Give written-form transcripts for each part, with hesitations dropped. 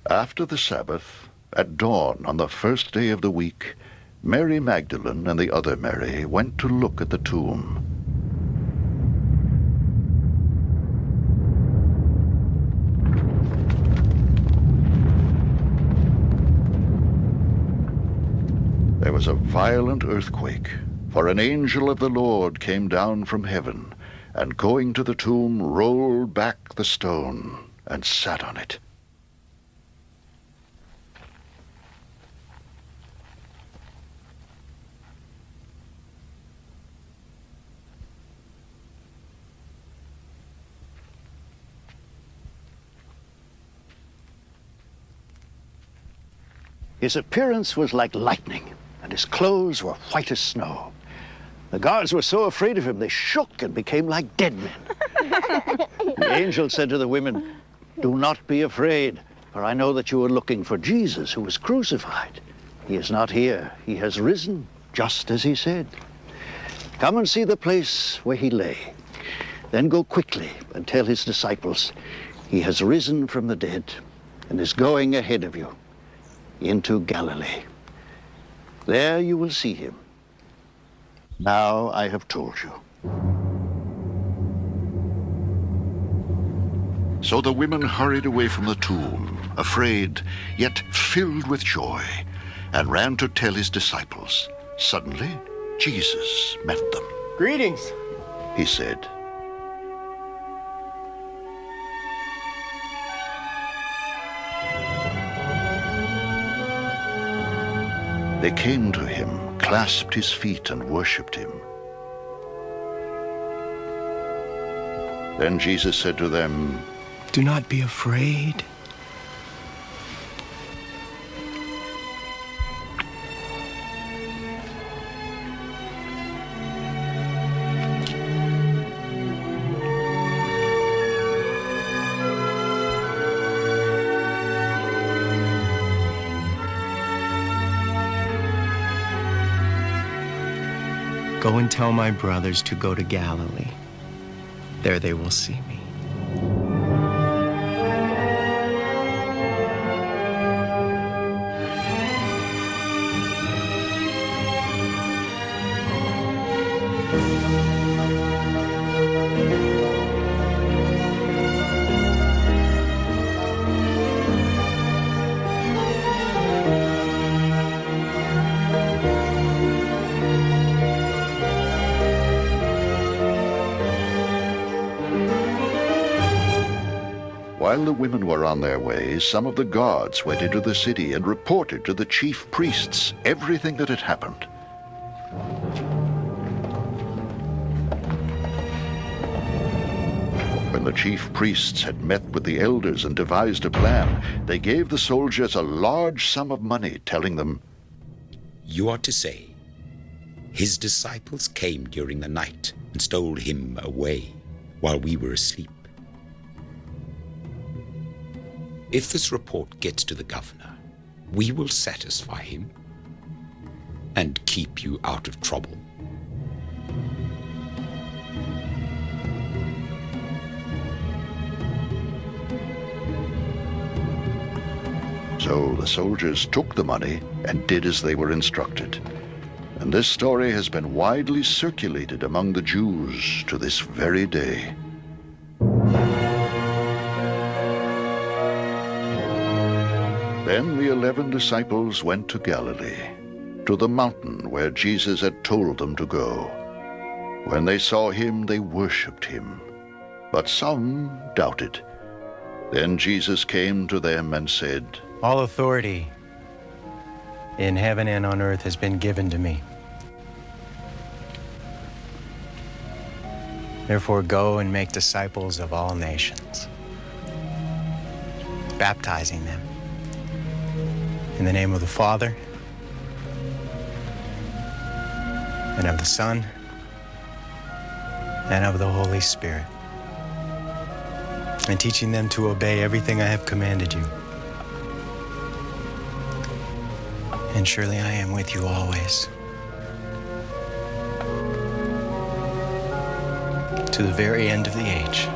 After the Sabbath, at dawn on the first day of the week, Mary Magdalene and the other Mary went to look at the tomb. There was a violent earthquake, for an angel of the Lord came down from heaven, and going to the tomb, rolled back the stone and sat on it. His appearance was like lightning, and his clothes were white as snow. The guards were so afraid of him, they shook and became like dead men. The angel said to the women, "Do not be afraid, for I know that you are looking for Jesus, who was crucified. He is not here. He has risen, just as he said. Come and see the place where he lay. Then go quickly and tell his disciples, he has risen from the dead and is going ahead of you into Galilee. There you will see him. Now I have told you." So the women hurried away from the tomb, afraid, yet filled with joy, and ran to tell his disciples. Suddenly, Jesus met them. "Greetings," he said. They came to him, clasped his feet, and worshipped him. Then Jesus said to them, "Do not be afraid. Go and tell my brothers to go to Galilee. There they will see me." While the women were on their way, some of the guards went into the city and reported to the chief priests everything that had happened. When the chief priests had met with the elders and devised a plan, they gave the soldiers a large sum of money, telling them, "You are to say, his disciples came during the night and stole him away while we were asleep. If this report gets to the governor, we will satisfy him and keep you out of trouble." So the soldiers took the money and did as they were instructed. And this story has been widely circulated among the Jews to this very day. Then the 11 disciples went to Galilee, to the mountain where Jesus had told them to go. When they saw him, they worshipped him, but some doubted. Then Jesus came to them and said, "All authority in heaven and on earth has been given to me. Therefore go and make disciples of all nations, baptizing them in the name of the Father, and of the Son, and of the Holy Spirit, and teaching them to obey everything I have commanded you. And surely I am with you always, to the very end of the age."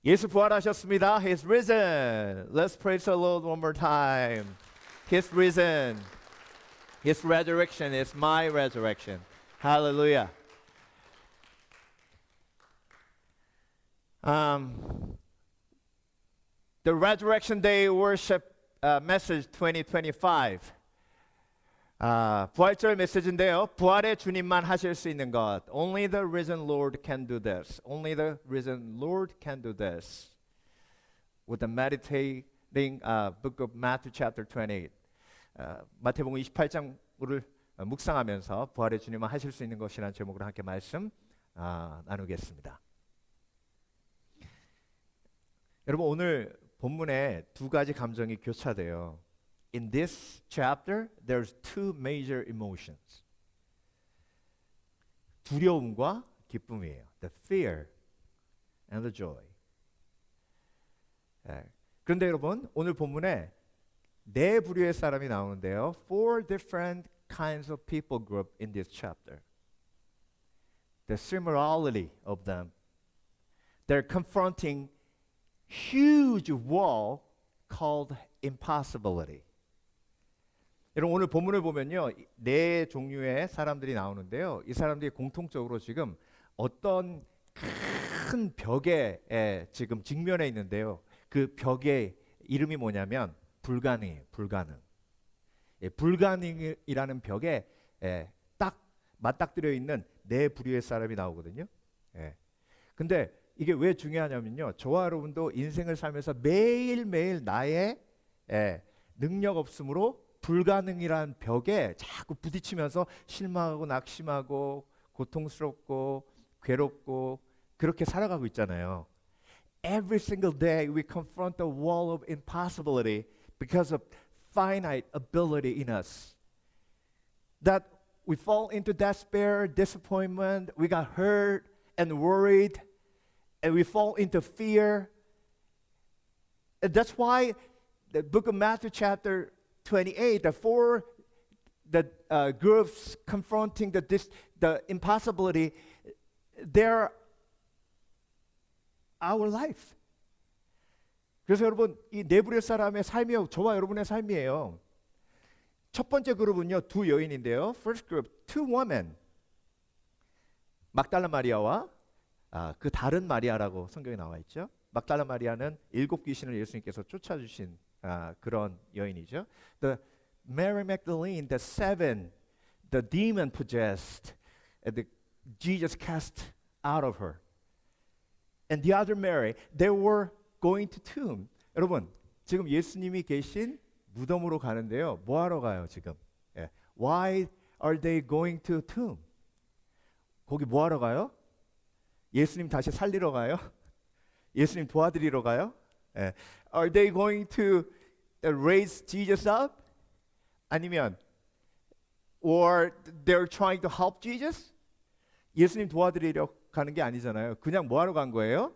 예수 부활하셨습니다. He's risen. Let's praise the Lord one more time. He's risen. His resurrection is my resurrection. Hallelujah. The Resurrection Day Worship Message 2025. 부활절 메시지인데요. 부활의 주님만 하실 수 있는 것. Only the risen Lord can do this. Only the risen Lord can do this. With the meditating book of Matthew chapter 28. 마태복음 28장을 묵상하면서 부활의 주님만 하실 수 있는 것이라는 제목으로 함께 말씀 나누겠습니다. 여러분 오늘 본문에 두 가지 감정이 교차돼요. In this chapter, there's two major emotions. 두려움과 기쁨이에요. The fear and the joy. 그런데 여러분, 오늘 본문에 네 부류의 사람이 나오는데요. Four different kinds of people group in this chapter. The similarity of them. They're confronting huge wall called impossibility. 여러분 오늘 본문을 보면요. 네 종류의 사람들이 나오는데요. 이 사람들이 공통적으로 지금 어떤 큰 벽에 지금 직면해 있는데요. 그 벽의 이름이 뭐냐면 불가능이에요. 불가능. 불가능이라는 벽에 딱 맞닥뜨려 있는 네 부류의 사람이 나오거든요. 근데 이게 왜 중요하냐면요. 저와 여러분도 인생을 살면서 매일매일 나의 능력 없음으로 불가능이란 벽에 자꾸 부딪히면서 실망하고 낙심하고 고통스럽고 괴롭고 그렇게 살아가고 있잖아요. Every single day we confront the wall of impossibility because of finite ability in us. That we fall into despair, disappointment, we got hurt and worried, and we fall into fear. And that's why the book of Matthew chapter 28, the four groups confronting the impossibility, they're our life. 그래서 여러분 이 네 부류의 사람의 삶이 저와 여러분의 삶이에요. 첫 번째 그룹은요 두 여인인데요. First group, two women. 막달라 마리아와 그 다른 마리아라고 성경에 나와 있죠. 막달라 마리아는 7 귀신을 예수님께서 쫓아주신 그런 여인이죠. The Mary Magdalene, the 7, the demon possessed, Jesus cast out of her. And the other Mary, they were going to tomb. 여러분, 지금 예수님이 계신 무덤으로 가는데요. 뭐 하러 가요, 지금? Why are they going to tomb? 거기 뭐 하러 가요? 예수님 다시 살리러 가요? 예수님 도와드리러 가요? Are they going to raise Jesus up? 아니면 or they're trying to help Jesus? 예수님 도와드리러 가는 게 아니잖아요. 그냥 뭐 하러 간 거예요?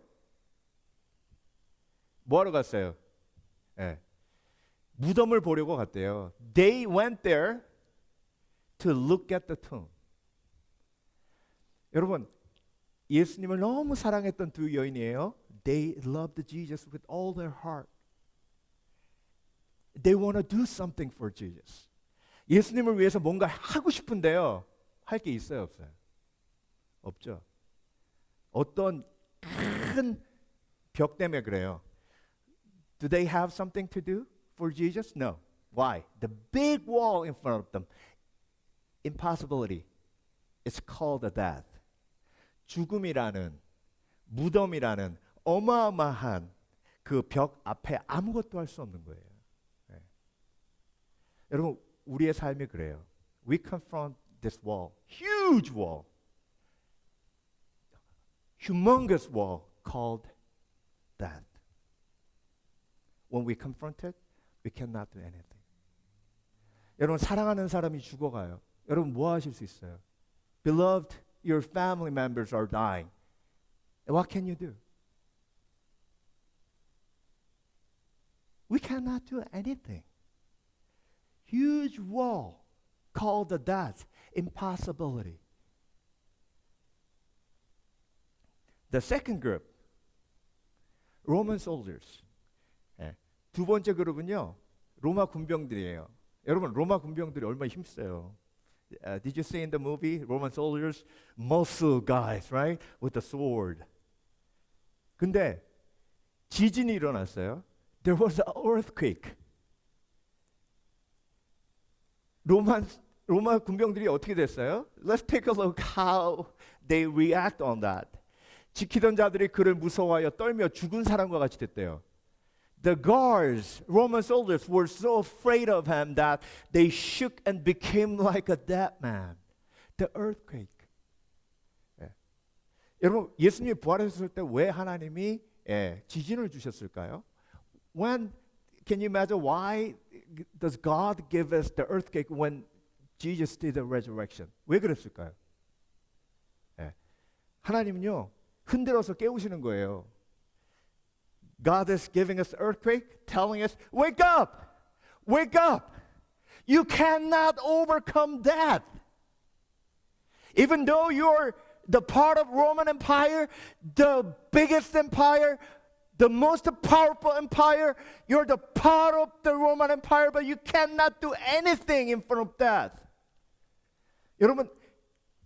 뭐 하러 갔어요? 무덤을 보려고 갔대요. They went there to look at the tomb. 여러분, 예수님을 너무 사랑했던 두 여인이에요. They loved Jesus with all their heart. They want to do something for Jesus. 예수님을 위해서 뭔가 하고 싶은데요. 할 게 있어요, 없어요? 없죠. 어떤 큰 벽 때문에 그래요. Do they have something to do for Jesus? No. Why? The big wall in front of them. Impossibility. It's called a death. 죽음이라는 무덤이라는 어마어마한 그 벽 앞에 아무것도 할 수 없는 거예요. 여러분 우리의 삶이 그래요. We confront this wall, huge wall, humongous wall called death. When we confront it, we cannot do anything. 여러분 사랑하는 사람이 죽어가요. 여러분 뭐 하실 수 있어요? Beloved, your family members are dying. What can you do? We cannot do anything. Huge wall called the death, impossibility. The second group, Roman soldiers. 예. 두 번째 그룹은요. 로마 군병들이에요. 여러분 로마 군병들이 얼마나 힘써요. Did you see in the movie Roman soldiers? Muscle guys, right? With the sword. 근데 지진이 일어났어요. There was an earthquake. 로마 군병들이 어떻게 됐어요? Let's take a look how they react on that. 지키던 자들이 그를 무서워하여 떨며 죽은 사람과 같이 됐대요. The guards, Roman soldiers, were so afraid of him that they shook and became like a dead man. The earthquake. 예. 여러분, 예수님이 부활했을 때 왜 하나님이 지진을 주셨을까요? When can you imagine why does God give us the earthquake when Jesus did the resurrection? 왜 그랬을까요? 예. 하나님은요 흔들어서 깨우시는 거예요. God is giving us earthquake, telling us, wake up, wake up. You cannot overcome death. Even though you're the part of Roman Empire, the biggest empire, the most powerful empire, you're the part of the Roman Empire, but you cannot do anything in front of death. 여러분,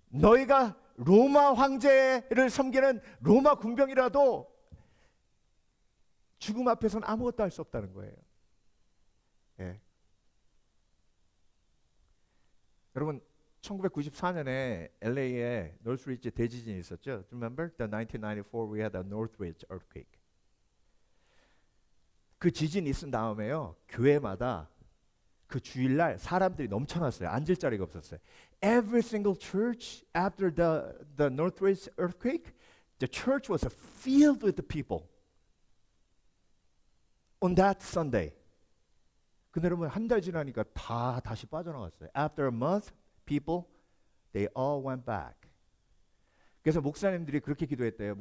너희가 로마 황제를 섬기는 로마 군병이라도 죽음 앞에서는 아무것도 할 수 없다는 거예요. 예. 여러분 1994년에 LA에 노스리지 대지진이 있었죠. Remember the 1994 we had a Northridge earthquake. 그 지진이 있은 다음에요. 교회마다 그 주일날 사람들이 넘쳐났어요. 앉을 자리가 없었어요. Every single church after the Northridge earthquake, the church was filled with the people. On that Sunday. 근데 여러분 한 달 지나니까 다 다시 빠져나갔어요. After a month, people, they all went back. 그래서 목사님들이 그렇게 기도했대요.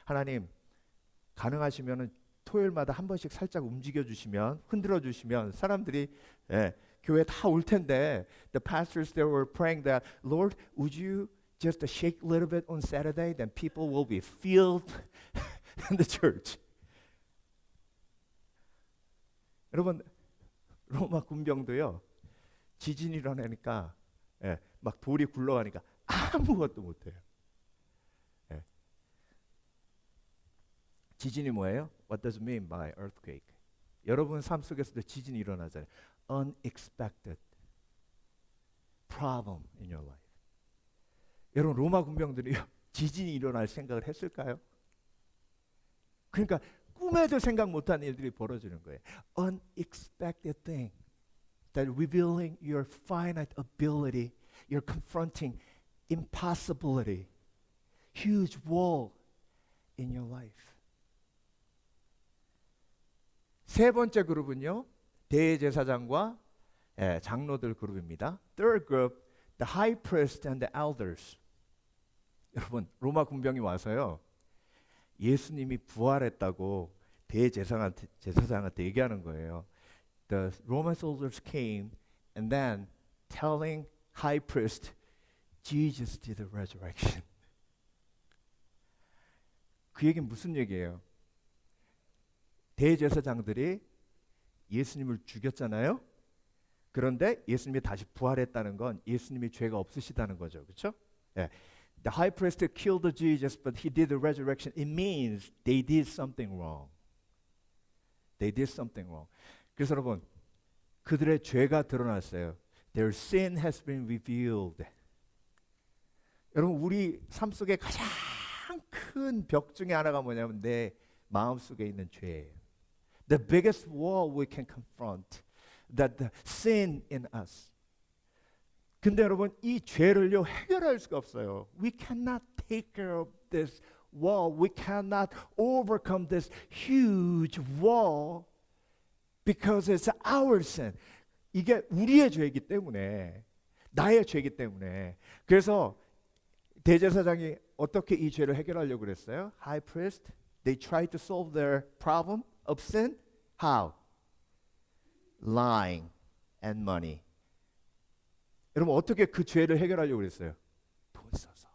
하나님, 가능하시면은 토요일마다 한 번씩 살짝 움직여 주시면, 흔들어 주시면 사람들이 교회 다 올 텐데, the pastors they were praying that, Lord, would you just shake a little bit on Saturday, then people will be filled in the church. 여러분 로마 군병도요 지진이 일어나니까 막 돌이 굴러가니까 아무것도 못해요. 지진이 뭐예요? What does it mean by earthquake? 여러분 삶 속에서도 지진이 일어나잖아요. Unexpected problem in your life. 여러분 로마 군병들이 지진이 일어날 생각을 했을까요? 그러니까 꿈에도 생각 못한 일들이 벌어지는 거예요. Unexpected thing that revealing your finite ability, you're confronting impossibility, huge wall in your life. 세 번째 그룹은요, 대제사장과 장로들 그룹입니다. Third group, the high priest and the elders. 여러분 로마 군병이 와서요. 예수님이 부활했다고 대제사장한테 얘기하는 거예요. The Roman soldiers came and then telling high priest, Jesus did the resurrection. 그 얘기는 무슨 얘기예요? 대제사장들이 예수님을 죽였잖아요. 그런데 예수님이 다시 부활했다는 건 예수님이 죄가 없으시다는 거죠. 그렇죠? 예. The high priest killed Jesus, but he did the resurrection. It means they did something wrong. They did something wrong. 그래서 여러분, 그들의 죄가 드러났어요. Their sin has been revealed. 여러분, 우리 삶 속에 가장 큰 벽 중에 하나가 뭐냐면 내 마음 속에 있는 죄예요. The biggest wall we can confront, that the sin in us. 근데 여러분 이 죄를요 해결할 수가 없어요. We cannot take care of this wall. We cannot overcome this huge wall because it's our sin. 이게 우리의 죄이기 때문에, 나의 죄이기 때문에. 그래서 대제사장이 어떻게 이 죄를 해결하려고 그랬어요? High priest, they tried to solve their problem of sin. How? Lying and money. 여러분 어떻게 그 죄를 해결하려고 그랬어요? 돈 써서.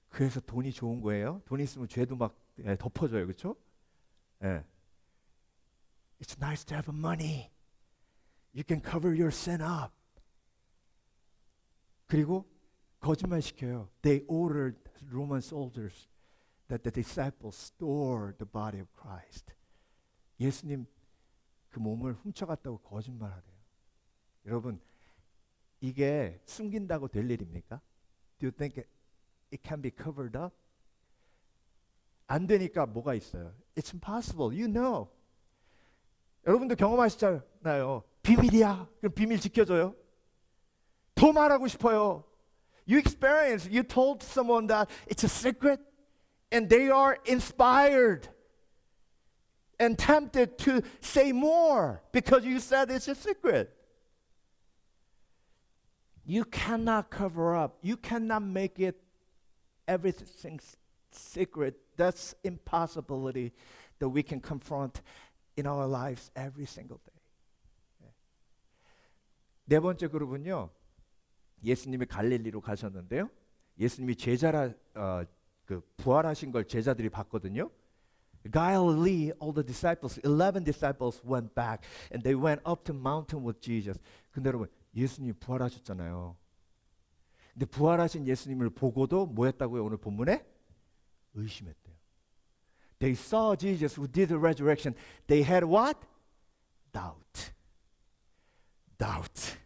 그래서 돈이 좋은 거예요. 돈 있으면 죄도 막 덮어줘요, 그렇죠? 예. It's nice to have money. You can cover your sin up. 그리고 거짓말 시켜요. They ordered Roman soldiers that the disciples store the body of Christ. 예수님 그 몸을 훔쳐갔다고 거짓말하래요. 여러분, 이게 숨긴다고 될 일입니까? Do you think it can be covered up? 안 되니까 뭐가 있어요? It's impossible. You know. 여러분도 경험하시잖아요. 비밀이야. 그럼 비밀 지켜줘요? 더 말하고 싶어요. You experience, you told someone that it's a secret and they are inspired and tempted to say more because you said it's a secret. You cannot cover up. You cannot make it everything secret. That's impossibility that we can confront in our lives every single day. 네 번째 그룹은요. 예수님이 갈릴리로 가셨는데요. 예수님이 그 부활하신 걸 제자들이 봤거든요. Galilee, all the disciples, 11 disciples went back and they went up to mountain with Jesus. 근데 여러분, 예수님이 부활하셨잖아요. 근데 부활하신 예수님을 보고도 뭐 했다고요? 오늘 본문에 의심했대요. They saw Jesus who did the resurrection. They had what? Doubt. Doubt.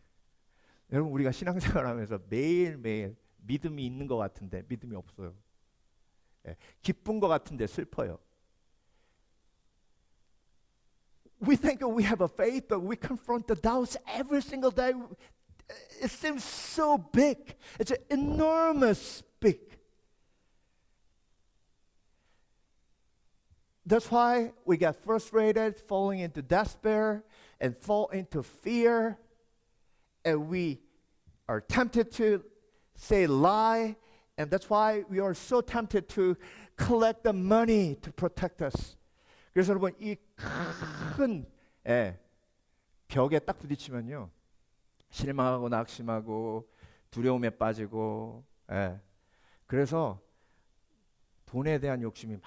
여러분, 우리가 신앙생활하면서 매일매일 믿음이 있는 것 같은데 믿음이 없어요. 기쁜 것 같은데 슬퍼요. We think we have a faith, but we confront the doubts every single day. It seems so big. It's enormous big. That's why we get frustrated, falling into despair, and fall into fear, and we are tempted to say lie, and that's why we are so tempted to collect the money to protect us. 그래서 여러분, 이 큰 벽에 딱 부딪히면요, 실망하고 낙심하고 두려움에 빠지고, 그래서 돈에 대한 욕심이 막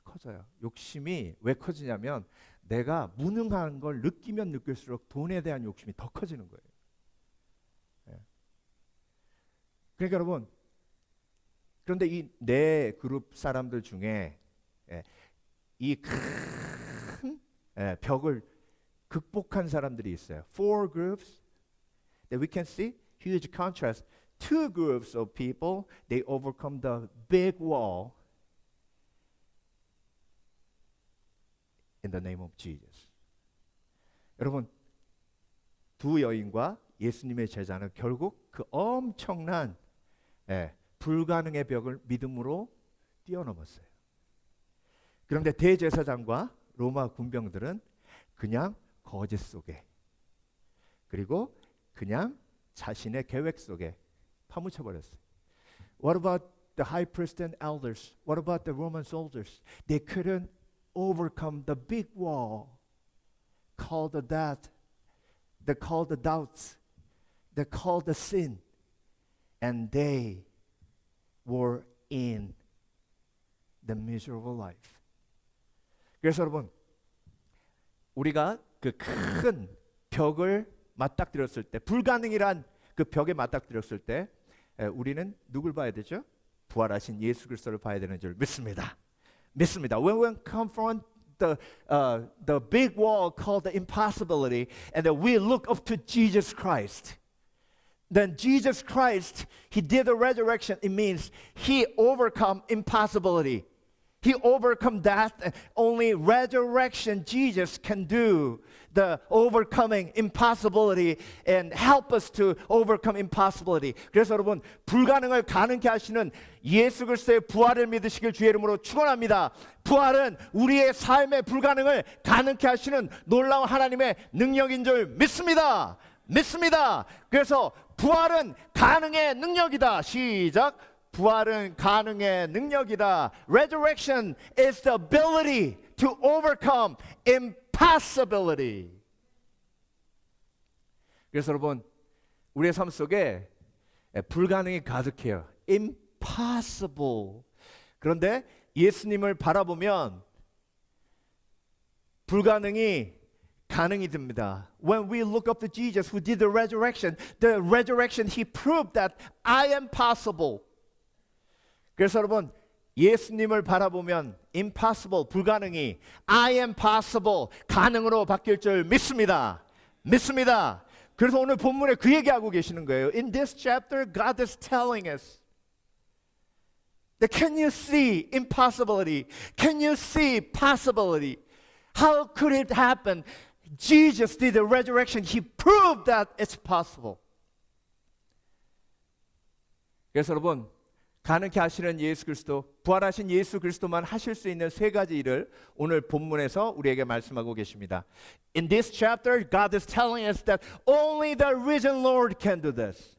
커져요. 욕심이 왜 커지냐면 내가 무능한 걸 느끼면 느낄수록 돈에 대한 욕심이 더 커지는 거예요. 그러니까 여러분, 그런데 이 네 그룹 사람들 중에 이 큰 벽을 극복한 사람들이 있어요. Four groups that we can see huge contrast. Two groups of people, they overcome the big wall in the name of Jesus. 여러분, 두 여인과 예수님의 제자는 결국 그 엄청난 불가능의 벽을 믿음으로 뛰어넘었어요. 그런데 대제사장과 로마 군병들은 그냥 거짓 속에, 그리고 그냥 자신의 계획 속에 파묻혀 버렸어요. What about the high priest and elders? What about the Roman soldiers? They couldn't overcome the big wall called the death, they called the doubts, they called the sin, and they were in the miserable life. 그래서 여러분, 우리가 그 큰 벽을 맞닥뜨렸을 때, 불가능이란 그 벽에 맞닥뜨렸을 때 우리는 누굴 봐야 되죠? 부활하신 예수 그리스도를 봐야 되는 줄 믿습니다. 믿습니다. When we confront the big wall called the impossibility, and that we look up to Jesus Christ, then Jesus Christ, He did the resurrection. It means He overcome impossibility. He overcome death. And only resurrection Jesus can do the overcoming impossibility and help us to overcome impossibility. 그래서 여러분, 불가능을 가능케 하시는 예수 그리스도의 부활을 믿으시길 주의 이름으로 축원합니다. 부활은 우리의 삶의 불가능을 가능케 하시는 놀라운 하나님의 능력인 줄 믿습니다. 믿습니다. 그래서 부활은 가능의 능력이다. 시작. 부활은 가능의 능력이다. Resurrection is the ability to overcome impossibility. 그래서 여러분, 우리의 삶 속에 불가능이 가득해요. Impossible. 그런데 예수님을 바라보면 불가능이 가능이 됩니다. When we look up to Jesus who did the resurrection, he proved that I am possible. 그래서 여러분 예수님을 바라보면 impossible, 불가능이 I am possible, 가능으로 바뀔 줄 믿습니다. 믿습니다. 그래서 오늘 본문에 그 얘기하고 계시는 거예요. In this chapter, God is telling us that can you see impossibility? Can you see possibility? How could it happen? Jesus did the resurrection. He proved that it's possible. 그래서 여러분 가능케 하시는 예수 그리스도, 부활하신 예수 그리스도만 하실 수 있는 세 가지 일을 오늘 본문에서 우리에게 말씀하고 계십니다. In this chapter, God is telling us that only the risen Lord can do this.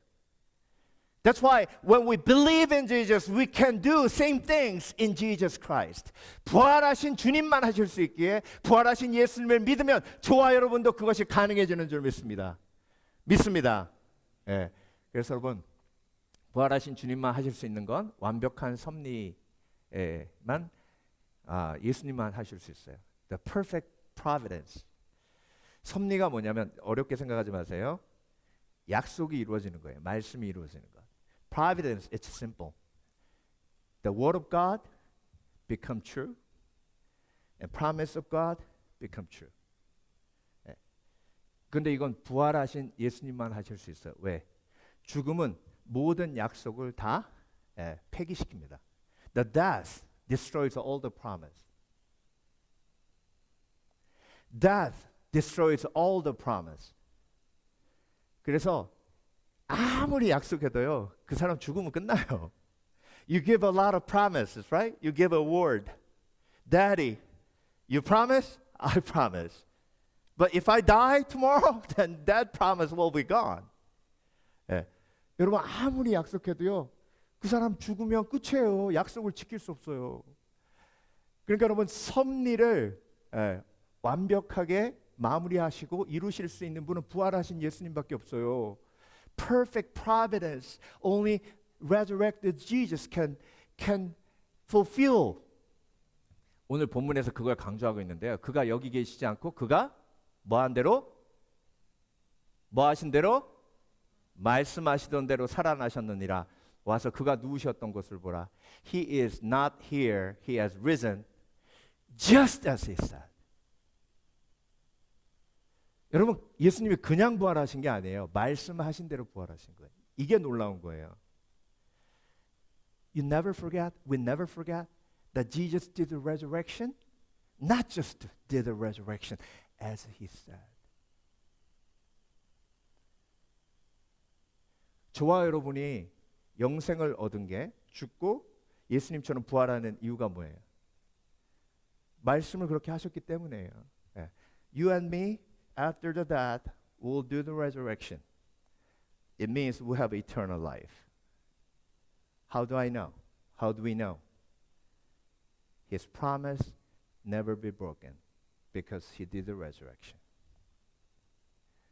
That's why when we believe in Jesus, we can do same things in Jesus Christ. 부활하신 주님만 하실 수 있기에 부활하신 예수님을 믿으면 저와 여러분도 그것이 가능해지는 줄 믿습니다. 믿습니다. 예. 그래서 여러분 부활하신 주님만 하실 수 있는 건 완벽한 섭리만 예수님만 하실 수 있어요. The perfect providence. 섭리가 뭐냐면 어렵게 생각하지 마세요. 약속이 이루어지는 거예요. 말씀이 이루어지는 것. Providence, it's simple. The word of God become true, and promise of God become true. 그런데 이건 부활하신 예수님만 하실 수 있어요. 왜? 죽음은 모든 약속을 다 폐기시킵니다. The death destroys all the promise. Death destroys all the promise. 그래서 아무리 약속해도요, 그 사람 죽으면 끝나요. You give a lot of promises, right? You give a word. Daddy, you promise? I promise. But if I die tomorrow, then that promise will be gone. 예. 여러분 아무리 약속해도요, 그 사람 죽으면 끝이에요. 약속을 지킬 수 없어요. 그러니까 여러분 섭리를 완벽하게 마무리하시고 이루실 수 있는 분은 부활하신 예수님밖에 없어요. Perfect providence, only resurrected Jesus can fulfill. 오늘 본문에서 그걸 강조하고 있는데요. 그가 여기 계시지 않고 그가 뭐한 대로? 뭐 하신 대로? 말씀하시던 대로 살아나셨느니라. 와서 그가 누우셨던 것을 보라. He is not here, he has risen just as he said. 여러분 예수님이 그냥 부활하신 게 아니에요. 말씀하신 대로 부활하신 거예요. 이게 놀라운 거예요. You never forget, we never forget that Jesus did the resurrection, not just did the resurrection as he said. 저와 여러분이 영생을 얻은 게 죽고 예수님처럼 부활하는 이유가 뭐예요? 말씀을 그렇게 하셨기 때문이에요. You and me after the death will do the resurrection. It means we have eternal life. How do I know? How do we know? His promise never be broken because he did the resurrection.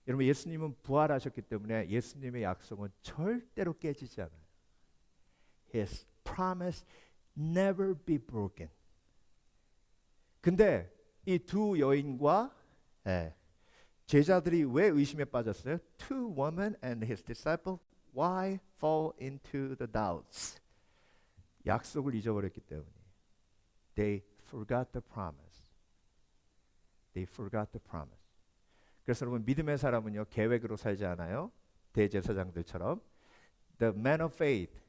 여러분 예수님은 부활하셨기 때문에 예수님의 약속은 절대로 깨지지 않아요. His promise never be broken. 근데 이 두 여인과 제자들이 왜 의심에 빠졌어요? Two women and his disciple, why fall into the doubts? 약속을 잊어버렸기 때문에. They forgot the promise. They forgot the promise. 그래서 여러분 믿음의 사람은요 계획으로 살지 않아요. 대제사장들처럼. The man of faith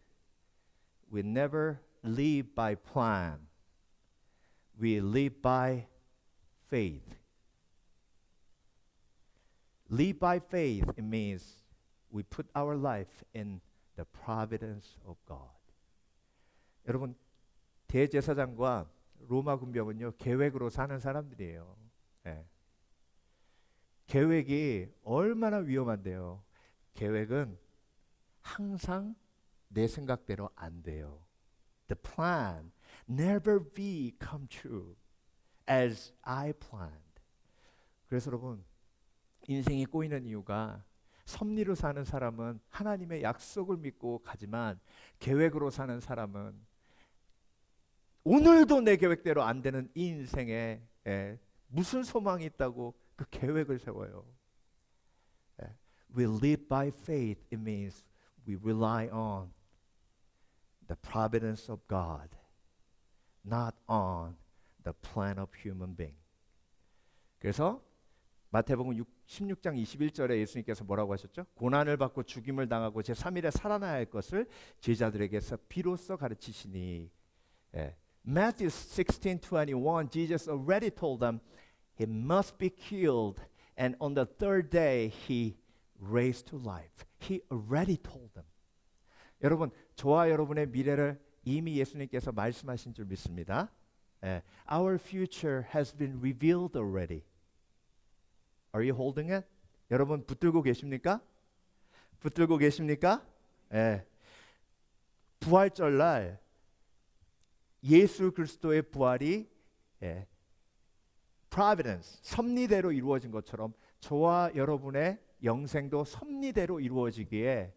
will never live by plan. We live by faith. Live by faith, it means we put our life in the providence of God. 여러분 대제사장과 로마 군병은요 계획으로 사는 사람들이에요. 계획이 얼마나 위험한데요. 계획은 항상 내 생각대로 안 돼요. The plan never be come true as I planned. 그래서 여러분 인생이 꼬이는 이유가 섭리로 사는 사람은 하나님의 약속을 믿고 가지만 계획으로 사는 사람은 오늘도 내 계획대로 안 되는 이 인생에 무슨 소망이 있다고 그 계획을 세워요. We live by faith. It means we rely on the providence of God, not on the plan of human being. 그래서 마태복음 16장 21절에 예수님께서 뭐라고 하셨죠? 고난을 받고 죽임을 당하고 제3일에 살아나야 할 것을 제자들에게서 비로소 가르치시니. Matthew 16:21, Jesus already told them he must be killed and on the third day he raised to life. He already told them. 여러분, 저와 여러분의 미래를 이미 예수님께서 말씀하신 줄 믿습니다. Our future has been revealed already. Are you holding it? 여러분 붙들고 계십니까? 붙들고 계십니까? 부활절날 예수 그리스도의 부활이 providence, 섭리대로 이루어진 것처럼 저와 여러분의 영생도 섭리대로 이루어지기에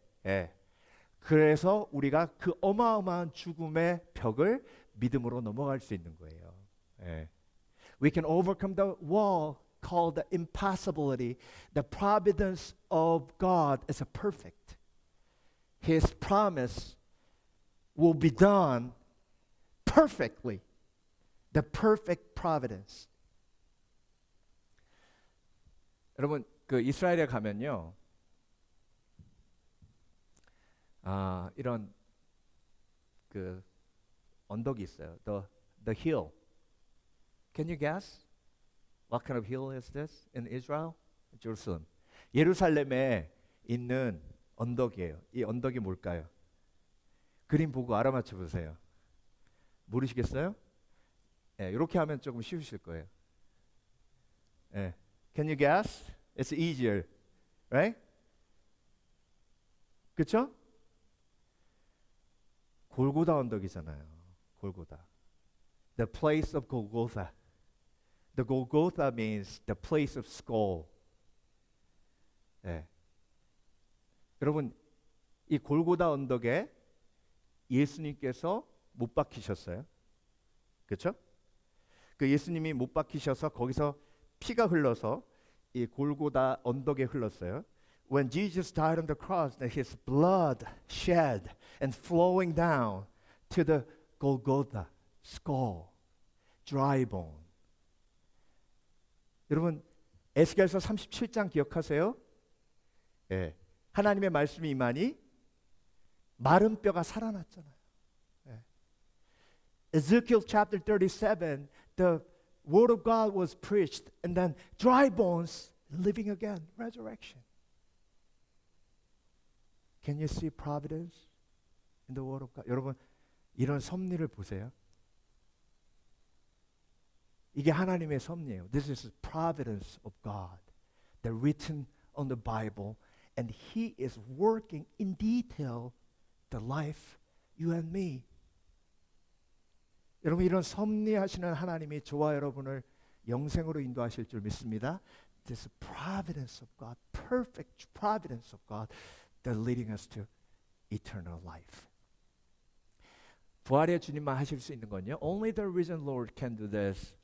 그래서 우리가 그 어마어마한 죽음의 벽을 믿음으로 넘어갈 수 있는 거예요. We can overcome the wall called the impossibility. The providence of God is perfect. His promise will be done perfectly. The perfect providence. 여러분 그 이스라엘에 가면요, 이런 그 언덕이 있어요. The hill. Can you guess? What kind of hill is this in Israel? Jerusalem. 예루살렘에 있는 언덕이에요. 이 언덕이 뭘까요? 그림 보고 알아맞혀 보세요. 모르시겠어요? 이렇게 하면 조금 쉬우실 거예요. Can you guess? It's easier, right? 그렇죠? 골고다 언덕이잖아요. 골고다. The place of Golgotha. The Golgotha means the place of skull. 여러분, 이 골고다 언덕에 예수님께서 못 박히셨어요. 그렇죠? 그 예수님이 못 박히셔서 거기서 피가 흘러서 이 골고다 언덕에 흘렀어요. When Jesus died on the cross, his blood shed and flowing down to the Golgotha, skull, dry bone. 여러분 에스겔서 37장 기억하세요? 하나님의 말씀이 임하니 마른 뼈가 살아났잖아요. Ezekiel chapter 37, the word of God was preached and then dry bones living again, resurrection. Can you see providence in the word of God? 여러분 이런 섭리를 보세요. 이게 하나님의 섭리예요. This is providence of God, that written on the Bible, and He is working in detail the life you and me. 여러분 이런 섭리하시는 하나님이 저와 여러분을 영생으로 인도하실 줄 믿습니다. This providence of God, perfect providence of God, that leading us to eternal life. 부활의 주님만 하실 수 있는 건요. Only the risen Lord can do this.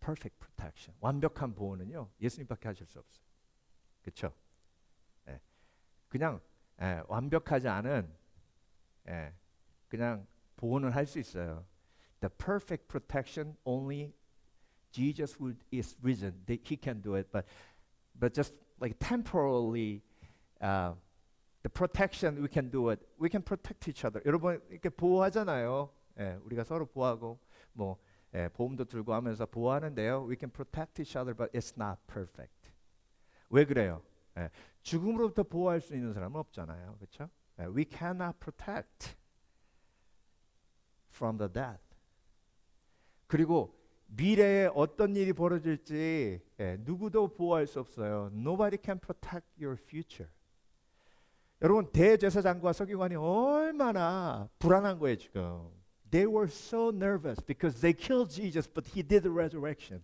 Perfect protection. 완벽한 보호는요. 예수님밖에 하실 수 없어요. 그렇죠? 그냥 완벽하지 않은 그냥 보호는 할 수 있어요. The perfect protection only Jesus who is risen. He can do it, but just like temporarily, the protection we can do it. We can protect each other. 여러분 이렇게 보호하잖아요. 우리가 서로 보호하고 뭐 보험도 들고 하면서 보호하는데요. We can protect each other, but it's not perfect. 왜 그래요? 죽음으로부터 보호할 수 있는 사람은 없잖아요. 그렇죠? We cannot protect from the death. 그리고 미래에 어떤 일이 벌어질지 누구도 보호할 수 없어요. Nobody can protect your future. 여러분 대제사장과 서기관이 얼마나 불안한 거예요 지금. They were so nervous because they killed Jesus, but he did the resurrection.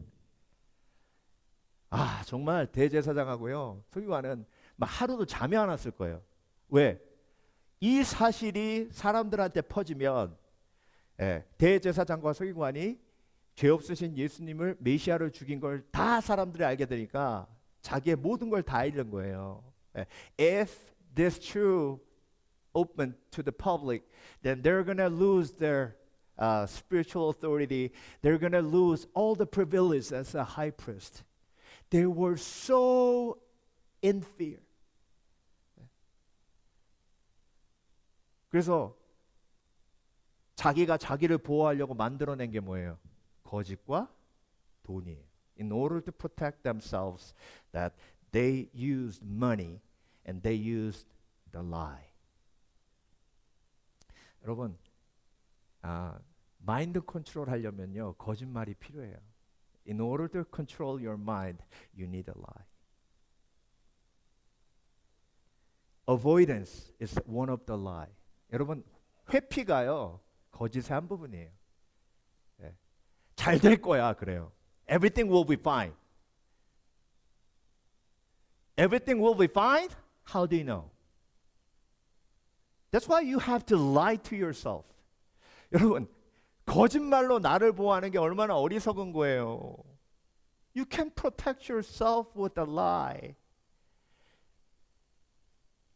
정말 대제사장하고요 서기관은 막 하루도 잠이 안 왔을 거예요. 왜? 이 사실이 사람들한테 퍼지면 대제사장과 서기관이 죄 없으신 예수님을 메시아를 죽인 걸 다 사람들이 알게 되니까 자기의 모든 걸 다 잃는 거예요. If this truth open to the public, then they're gonna lose their spiritual authority. They're gonna lose all the privileges as a high priest. They were so in fear. 그래서 자기가 자기를 보호하려고 만들어낸 게 뭐예요? 거짓과 돈이에요. In order to protect themselves, that they used money and they used the lie. 여러분, 마인드 컨트롤 하려면요, 거짓말이 필요해요. In order to control your mind, you need a lie. Avoidance is one of the lie. 여러분, 회피가요, 거짓의 한 부분이에요. 잘 될 거야, 그래요. Everything will be fine. Everything will be fine? How do you know? That's why you have to lie to yourself. 여러분, 거짓말로 나를 보호하는 게 얼마나 어리석은 거예요. You can protect yourself with a lie.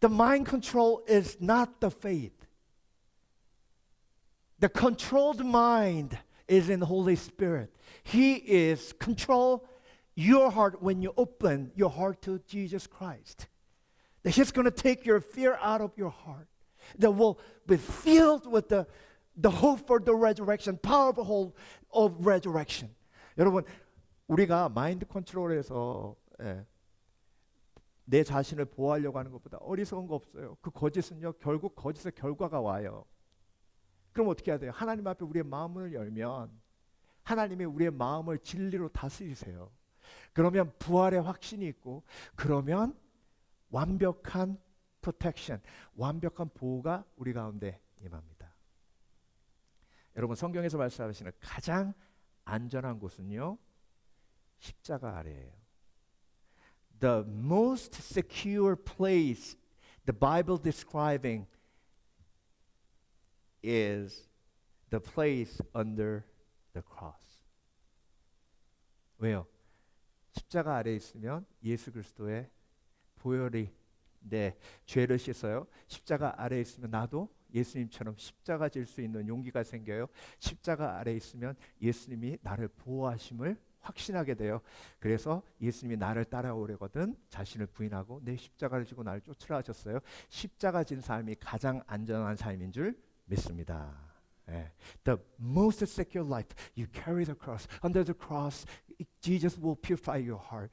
The mind control is not the faith. The controlled mind is in the Holy Spirit. He is control your heart when you open your heart to Jesus Christ. That He's going to take your fear out of your heart. That will be filled with the hope for the resurrection, powerful hope of resurrection. 여러분, 우리가 마인드 컨트롤에서 내 자신을 보호하려고 하는 것보다 어리석은 거 없어요. 그 거짓은요, 결국 거짓의 결과가 와요. 그럼 어떻게 해야 돼요? 하나님 앞에 우리의 마음을 열면 하나님이 우리의 마음을 진리로 다스리세요. 그러면 부활의 확신이 있고, 그러면 완벽한 protection, 완벽한 보호가 우리 가운데 임합니다. 여러분, 성경에서 말씀하시는 가장 안전한 곳은요, 십자가 아래예요. The most secure place the Bible describing is the place under the cross. 왜요? 십자가 아래에 있으면 예수 그리스도의 보혈이 내 죄를 씻어요. 십자가 아래에 있으면 나도 예수님처럼 십자가 질 수 있는 용기가 생겨요. 십자가 아래에 있으면 예수님이 나를 보호하심을 확신하게 돼요. 그래서 예수님이 나를 따라오려거든 자신을 부인하고 내 십자가를 지고 나를 쫓으라 하셨어요. 십자가 진 삶이 가장 안전한 삶인 줄 믿습니다. The most secure life, you carry the cross. Under the cross, Jesus will purify your heart.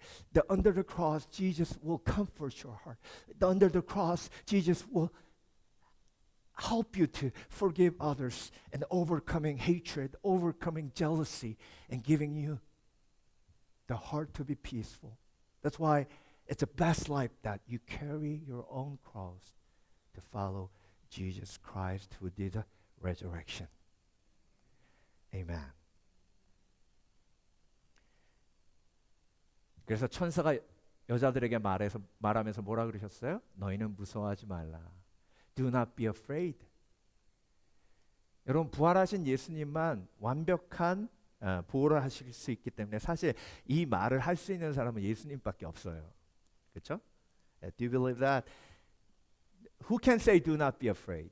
Under the cross, Jesus will comfort your heart. Under the cross, Jesus will help you to forgive others and overcoming hatred, overcoming jealousy, and giving you the heart to be peaceful. That's why it's the best life that you carry your own cross to follow Jesus Christ who did the resurrection. Amen. 그래서 천사가 여자들에게 말하면서 뭐라 그러셨어요? 너희는 무서워하지 말라. Do not be afraid. 여러분, 부활하신 예수님만 완벽한 보호를 하실 수 있기 때문에 사실 이 말을 할 수 있는 사람은 예수님밖에 없어요. 그렇죠? Do you believe that? Who can say do not be afraid?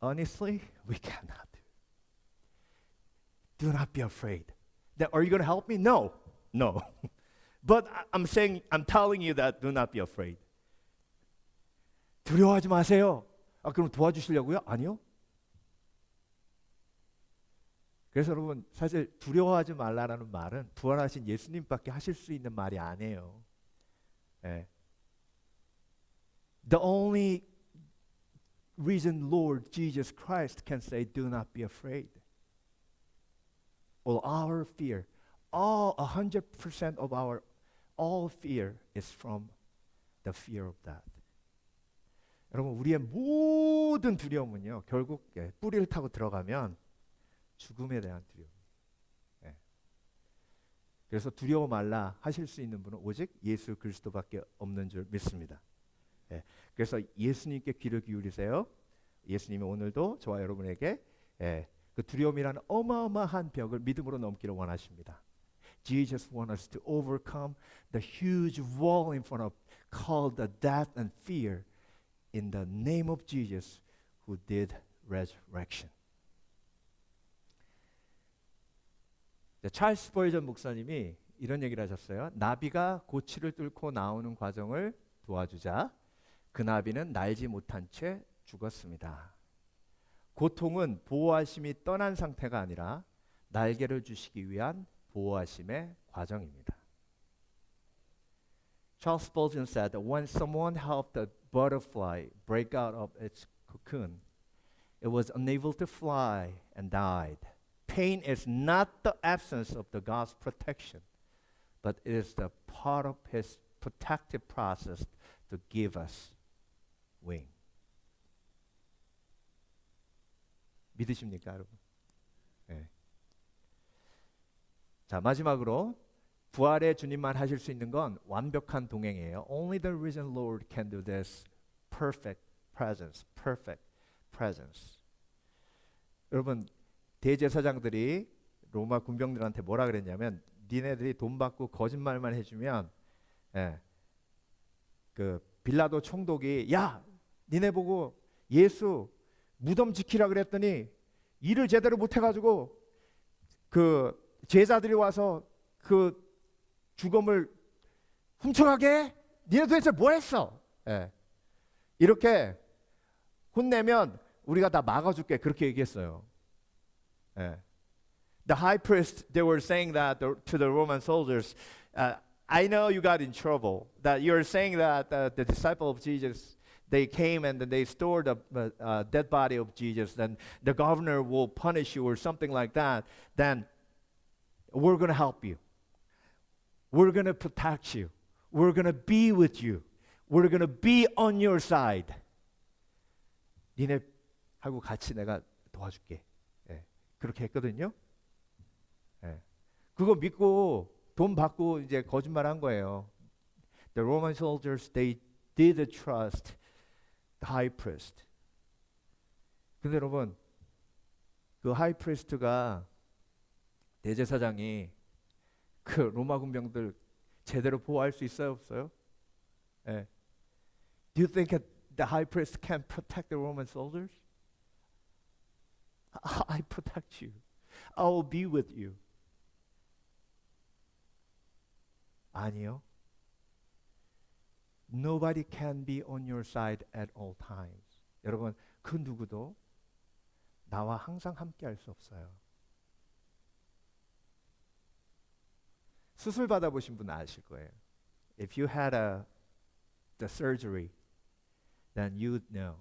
Honestly, we cannot. Do not be afraid. Then, are you going to help me? No. No. But I'm telling you that do not be afraid. 두려워하지 마세요. 그럼 도와주시려고요? 아니요. 그래서 여러분, 사실 두려워하지 말라라는 말은 부활하신 예수님밖에 하실 수 있는 말이 아니에요. The only reason Lord Jesus Christ can say, do not be afraid. All our fear, all 100% of our all fear is from the fear of death. 여러분, 우리의 모든 두려움은요, 결국 뿌리를 타고 들어가면 죽음에 대한 두려움. 그래서 두려워 말라 하실 수 있는 분은 오직 예수 그리스도밖에 없는 줄 믿습니다. 그래서 예수님께 귀를 기울이세요. 예수님이 오늘도 저와 여러분에게 그 두려움이라는 어마어마한 벽을 믿음으로 넘기를 원하십니다. Jesus wants us to overcome the huge wall in front of called the death and fear in the name of Jesus who did resurrection. 찰스 스펄전 목사님이 이런 얘기를 하셨어요. 나비가 고치를 뚫고 나오는 과정을 도와주자 그 나비는 날지 못한 채 죽었습니다. 고통은 보호하심이 떠난 상태가 아니라 날개를 주시기 위한 보호하심의 과정입니다. Charles Spurgeon said that when someone helped a butterfly break out of its cocoon, it was unable to fly and died. Pain is not the absence of the God's protection, but it is the part of His protective process to give us wing. 믿으십니까, 여러분? 네. 자, 마지막으로 부활의 주님만 하실 수 있는 건 완벽한 동행이에요. Only the risen Lord can do this. Perfect presence. Perfect presence. 여러분, 대제사장들이 로마 군병들한테 뭐라 그랬냐면 니네들이 돈 받고 거짓말만 해주면 그 빌라도 총독이 야 니네 보고 예수 무덤 지키라 그랬더니 일을 제대로 못해가지고 그 제자들이 와서 그 죽음을 훔쳐가게 해? 니네 도대체 뭐 했어? 이렇게 혼내면 우리가 다 막아줄게 그렇게 얘기했어요. The high priest, they were saying that to the Roman soldiers, I know you got in trouble, that you're saying that the disciple of Jesus, they came and then they stored the dead body of Jesus, then the governor will punish you or something like that, then we're going to help you. We're going to protect you. We're going to be with you. We're going to be on your side. 니네하고 같이 내가 도와줄게. 그렇게 했거든요. 그거 믿고 돈 받고 이제 거짓말한 거예요. The Roman soldiers, they did trust the high priest. 근데 여러분, 그 high priest가 대제사장이 그 로마 군병들 제대로 보호할 수 있어요, 없어요? Do you think that the high priest can protect the Roman soldiers? I protect you. I will be with you. 아니요. Nobody can be on your side at all times. 여러분, 그 누구도 나와 항상 함께 할 수 없어요. 수술 받아보신 분 아실 거예요. If you had the surgery, then you'd know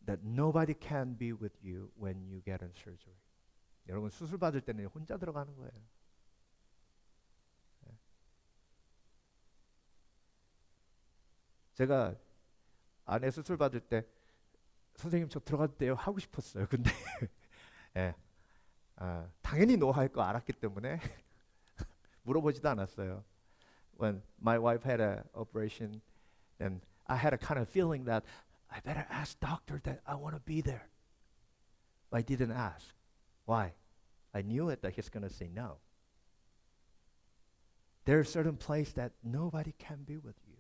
that nobody can be with you when you get a surgery. 여러분 수술 받을 때는 혼자 들어가는 거예요. 제가 아내 수술 받을 때 선생님 저 들어가도 돼요 하고 싶었어요. 근데 당연히 노 할 거 알았기 때문에 물어보지도 않았어요. When my wife had an operation, then I had a kind of feeling that I better ask doctor that I want to be there. But I didn't ask. Why? I knew it that he's going to say no. There are certain places that nobody can be with you.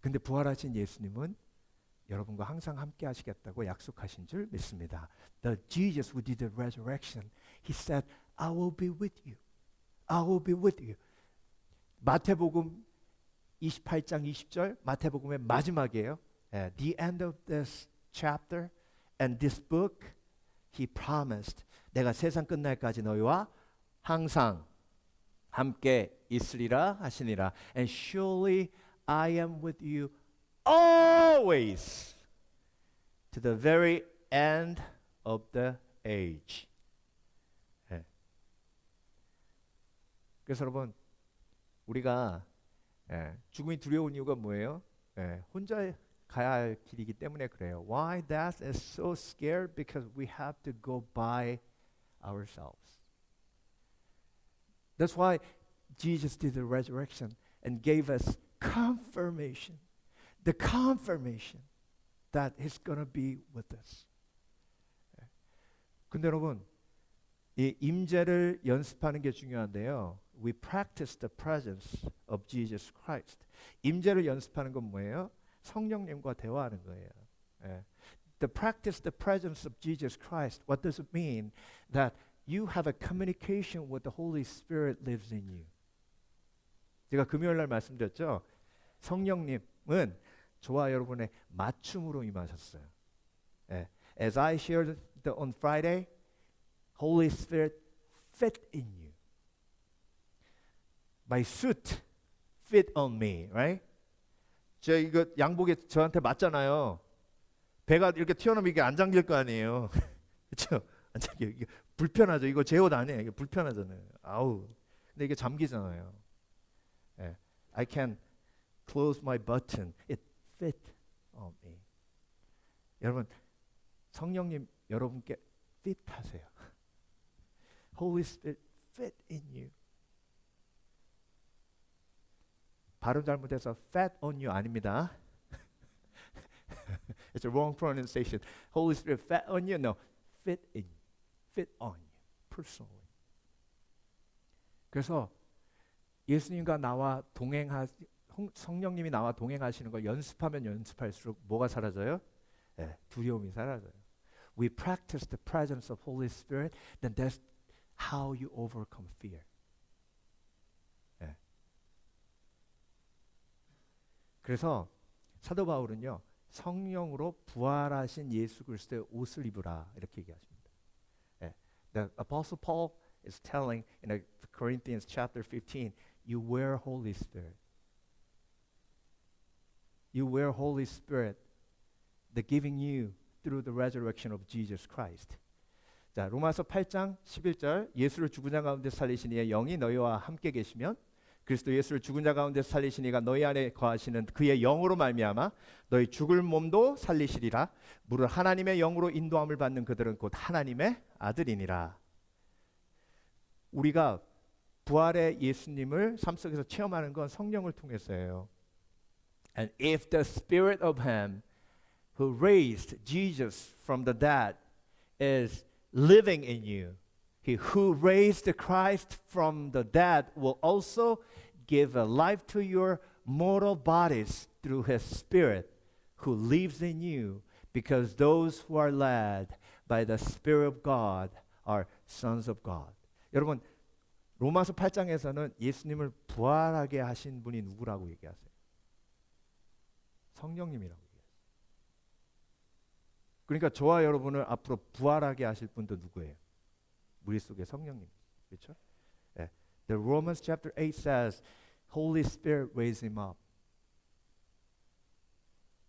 근데 부활하신 예수님은 여러분과 항상 함께 하시겠다고 약속하신 줄 믿습니다. The Jesus who did the resurrection, he said, I will be with you. I will be with you. 마태복음 28장 20절 마태복음의 마지막이에요. The end of this chapter and this book, he promised, 내가 세상 끝날까지 너희와 항상 함께 있으리라 하시니라. And surely I am with you always to the very end of the age. 그래서 여러분 우리가 죽음이 두려운 이유가 뭐예요? 혼자 가야 할 길이기 때문에 그래요. Why death is so scared? Because we have to go by ourselves. That's why Jesus did the resurrection and gave us confirmation. The confirmation that He's going to be with us. 근데 여러분, 이 임재를 연습하는 게 중요한데요. We practice the presence of Jesus Christ. 임재를 연습하는 건 뭐예요? 성령님과 대화하는 거예요. 예. To practice the presence of Jesus Christ, what does it mean? That you have a communication with the Holy Spirit lives in you. 제가 금요일 날 말씀드렸죠. 성령님은 저와 여러분의 맞춤으로 임하셨어요. 예. As I shared on Friday, Holy Spirit fit in you. My suit fit on me, right? 저 이거 양복이 저한테 맞잖아요. 배가 이렇게 튀어나오면 이게 안 잠길 거 아니에요. 그렇죠? 안 잠겨. 이게 불편하죠. 이거 제 옷 아니에요. 이게 불편하잖아요. 아우. 근데 이게 잠기잖아요. 예. I can close my button. It fit on me. 여러분, 성령님 여러분께 fit 하세요. Holy Spirit fit in you. 발음 잘못해서 fat on you 아닙니다. It's a wrong pronunciation. Holy Spirit fat on you? No, fit in you. Fit on you. Personally. 그래서 예수님과 나와 성령님이 나와 동행하시는 걸 연습하면 연습할수록 뭐가 사라져요? 네, 두려움이 사라져요. We practice the presence of Holy Spirit, then that's how you overcome fear. 네. 그래서 사도 바울은요, 성령으로 부활하신 예수 그리스도의 옷을 입으라 이렇게 얘기하십니다. 네. The Apostle Paul is telling in Corinthians chapter 15, you wear Holy Spirit. You wear Holy Spirit, the giving you through the resurrection of Jesus Christ. 자, 로마서 8장 11절 예수를 죽은 자 가운데 살리신 이의 영이 너희와 함께 계시면 그리스도 예수를 죽은 자 가운데 살리신 이가 너희 안에 거하시는 그의 영으로 말미암아 너희 죽을 몸도 살리시리라. 무릇 하나님의 영으로 인도함을 받는 그들은 곧 하나님의 아들이니라. 우리가 부활의 예수님을 삶 속에서 체험하는 건 성령을 통해서예요. And if the spirit of him who raised Jesus from the dead is living in you, he who raised Christ from the dead will also give a life to your mortal bodies through his spirit who lives in you, because those who are led by the Spirit of God are sons of God. 여러분, 로마서 8장에서는 예수님을 부활하게 하신 분이 누구라고 얘기하세요? 성령님이라고 얘기해요. 그러니까 저와 여러분을 앞으로 부활하게 하실 분도 누구예요? 우리 속에 성령님. 그렇죠? 예. The Romans chapter 8 says, Holy Spirit raised him up.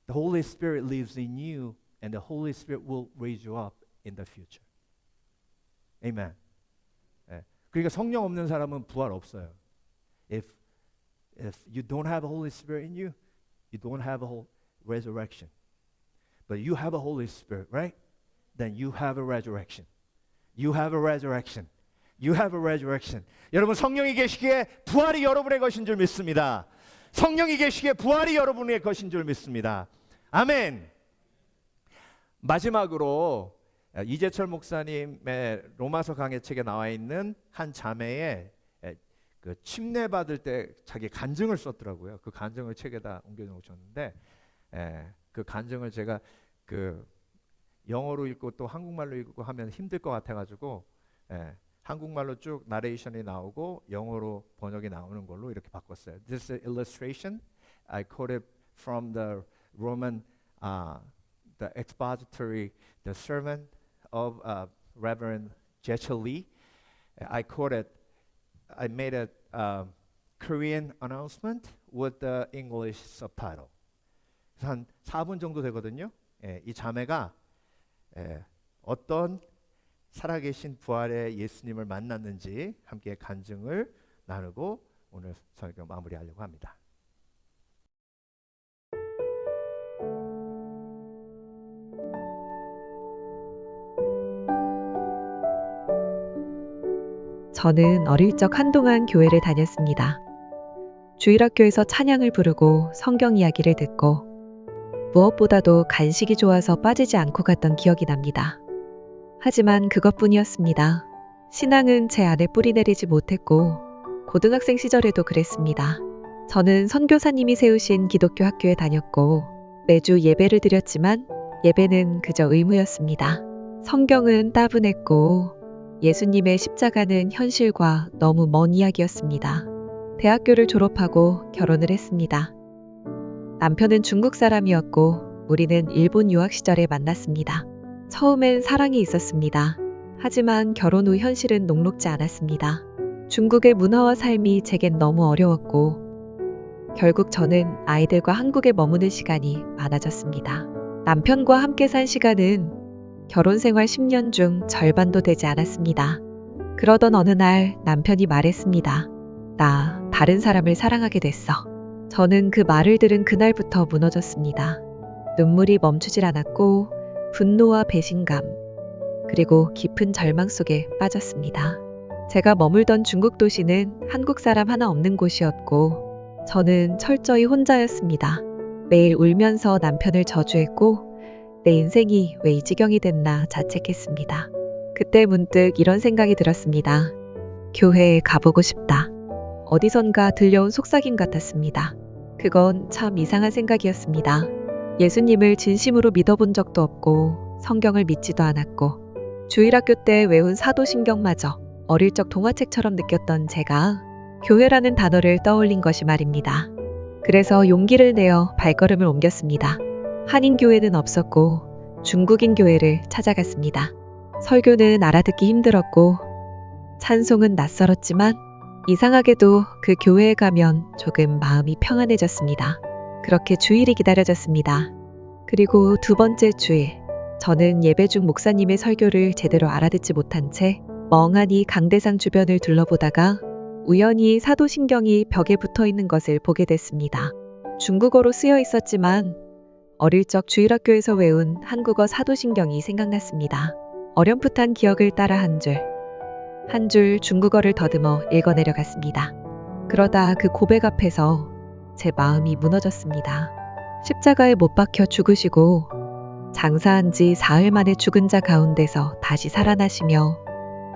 The Holy Spirit lives in you, and the Holy Spirit will raise you up in the future. Amen. 예. 그러니까 성령 없는 사람은 부활 없어요. If you don't have a Holy Spirit in you, you don't have a whole resurrection. But you have a Holy Spirit, right? Then you have a resurrection. You have a resurrection. You have a resurrection. 여러분, 성령이 계시기에 부활이 여러분의 것인 줄 믿습니다. 성령이 계시기에 부활이 여러분의 것인 줄 믿습니다. 아멘. 마지막으로 이재철 목사님의 로마서 강해책에 나와 있는 한 자매의 그 침례 받을 때 자기 간증을 썼더라고요. 그 간증을 책에다 옮겨놓으셨는데, 그 간증을 제가 그 영어로 읽고 또 한국말로 읽고 하면 힘들 것 같아가지고 한국말로 쭉 나레이션이 나오고 영어로 번역이 나오는 걸로 이렇게 바꿨어요. This illustration I quoted from the Roman, the expository, the sermon of Reverend Jecha Lee. I made a Korean announcement with the English subtitle. 한 4분 정도 되거든요. 이 자매가 어떤 살아계신 부활의 예수님을 만났는지 함께 간증을 나누고 오늘 설교 마무리하려고 합니다. 저는 어릴 적 한동안 교회를 다녔습니다. 주일학교에서 찬양을 부르고 성경 이야기를 듣고 무엇보다도 간식이 좋아서 빠지지 않고 갔던 기억이 납니다. 하지만 그것뿐이었습니다. 신앙은 제 안에 뿌리 내리지 못했고 고등학생 시절에도 그랬습니다. 저는 선교사님이 세우신 기독교 학교에 다녔고 매주 예배를 드렸지만 예배는 그저 의무였습니다. 성경은 따분했고 예수님의 십자가는 현실과 너무 먼 이야기였습니다. 대학교를 졸업하고 결혼을 했습니다. 남편은 중국 사람이었고 우리는 일본 유학 시절에 만났습니다. 처음엔 사랑이 있었습니다. 하지만 결혼 후 현실은 녹록지 않았습니다. 중국의 문화와 삶이 제겐 너무 어려웠고 결국 저는 아이들과 한국에 머무는 시간이 많아졌습니다. 남편과 함께 산 시간은 결혼 생활 10년 중 절반도 되지 않았습니다. 그러던 어느 날 남편이 말했습니다. 나 다른 사람을 사랑하게 됐어. 저는 그 말을 들은 그날부터 무너졌습니다. 눈물이 멈추질 않았고 분노와 배신감 그리고 깊은 절망 속에 빠졌습니다. 제가 머물던 중국 도시는 한국 사람 하나 없는 곳이었고 저는 철저히 혼자였습니다. 매일 울면서 남편을 저주했고 내 인생이 왜 이 지경이 됐나 자책했습니다. 그때 문득 이런 생각이 들었습니다. 교회에 가보고 싶다. 어디선가 들려온 속삭임 같았습니다. 그건 참 이상한 생각이었습니다. 예수님을 진심으로 믿어본 적도 없고 성경을 믿지도 않았고 주일학교 때 외운 사도신경마저 어릴 적 동화책처럼 느꼈던 제가 교회라는 단어를 떠올린 것이 말입니다. 그래서 용기를 내어 발걸음을 옮겼습니다. 한인교회는 없었고 중국인 교회를 찾아갔습니다. 설교는 알아듣기 힘들었고 찬송은 낯설었지만 이상하게도 그 교회에 가면 조금 마음이 평안해졌습니다. 그렇게 주일이 기다려졌습니다. 그리고 두 번째 주일, 저는 예배 중 목사님의 설교를 제대로 알아듣지 못한 채 멍하니 강대상 주변을 둘러보다가 우연히 사도신경이 벽에 붙어 있는 것을 보게 됐습니다. 중국어로 쓰여 있었지만 어릴 적 주일학교에서 외운 한국어 사도신경이 생각났습니다. 어렴풋한 기억을 따라 한 줄 중국어를 더듬어 읽어내려갔습니다. 그러다 그 고백 앞에서 제 마음이 무너졌습니다. 십자가에 못 박혀 죽으시고 장사한 지 사흘 만에 죽은 자 가운데서 다시 살아나시며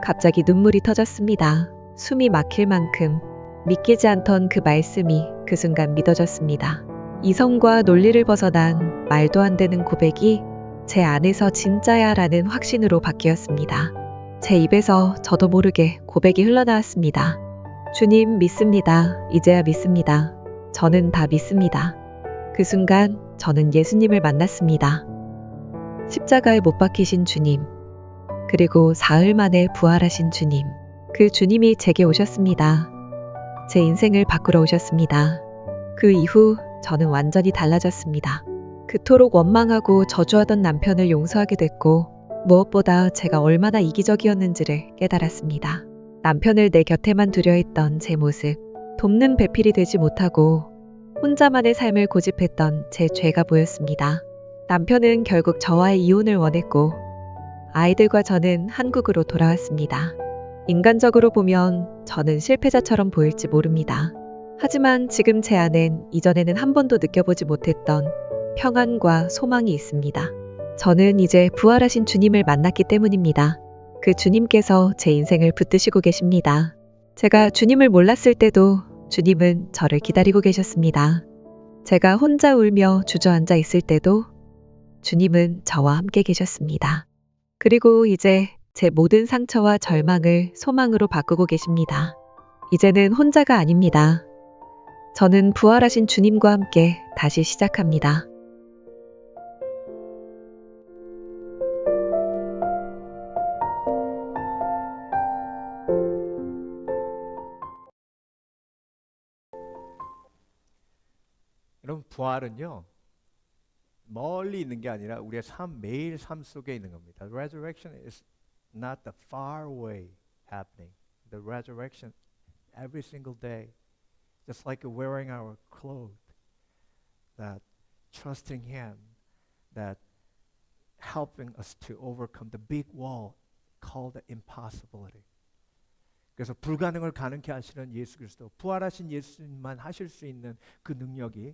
갑자기 눈물이 터졌습니다. 숨이 막힐 만큼 믿기지 않던 그 말씀이 그 순간 믿어졌습니다. 이성과 논리를 벗어난 말도 안 되는 고백이 제 안에서 진짜야 라는 확신으로 바뀌었습니다. 제 입에서 저도 모르게 고백이 흘러나왔습니다. 주님 믿습니다. 이제야 믿습니다. 저는 다 믿습니다. 그 순간 저는 예수님을 만났습니다. 십자가에 못 박히신 주님, 그리고 사흘 만에 부활하신 주님, 그 주님이 제게 오셨습니다. 제 인생을 바꾸러 오셨습니다. 그 이후 저는 완전히 달라졌습니다. 그토록 원망하고 저주하던 남편을 용서하게 됐고 무엇보다 제가 얼마나 이기적이었는지를 깨달았습니다. 남편을 내 곁에만 두려 했던 제 모습, 돕는 배필이 되지 못하고 혼자만의 삶을 고집했던 제 죄가 보였습니다. 남편은 결국 저와의 이혼을 원했고 아이들과 저는 한국으로 돌아왔습니다. 인간적으로 보면 저는 실패자처럼 보일지 모릅니다. 하지만 지금 제 안엔 이전에는 한 번도 느껴보지 못했던 평안과 소망이 있습니다. 저는 이제 부활하신 주님을 만났기 때문입니다. 그 주님께서 제 인생을 붙드시고 계십니다. 제가 주님을 몰랐을 때도 주님은 저를 기다리고 계셨습니다. 제가 혼자 울며 주저앉아 있을 때도 주님은 저와 함께 계셨습니다. 그리고 이제 제 모든 상처와 절망을 소망으로 바꾸고 계십니다. 이제는 혼자가 아닙니다. 저는 부활하신 주님과 함께 다시 시작합니다. 여러분 부활은요 멀리 있는 게 아니라 우리의 매일 삶 속에 있는 겁니다. The resurrection is not the far away happening. The resurrection every single day, just like wearing our clothes, that trusting Him, that helping us to overcome the big wall called the impossibility. 그래서 불가능을 가능케 하시는 예수 그리스도, 부활하신 예수님만 하실 수 있는 그 능력이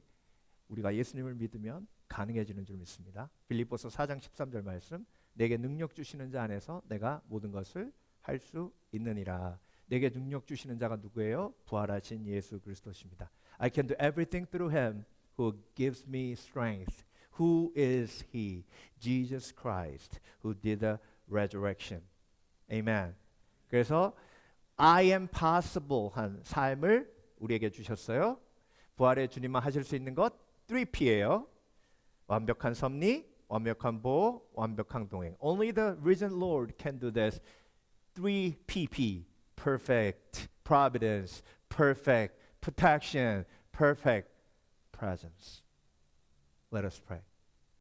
우리가 예수님을 믿으면 가능해지는 줄 믿습니다. 빌립보서 4장 13절 말씀, 내게 능력 주시는 자 안에서 내가 모든 것을 할 수 있느니라. 내게 능력 주시는 자가 누구예요? 부활하신 예수 그리스도십니다. I can do everything through him who gives me strength. Who is he? Jesus Christ, who did the resurrection. Amen. 그래서 I am possible 한 삶을 우리에게 주셨어요. 부활의 주님만 하실 수 있는 것 3P예요. 완벽한 섭리, 완벽한 보호, 완벽한 동행. Only the risen Lord can do this. 3PP. Perfect providence, perfect protection, perfect presence. Let us pray.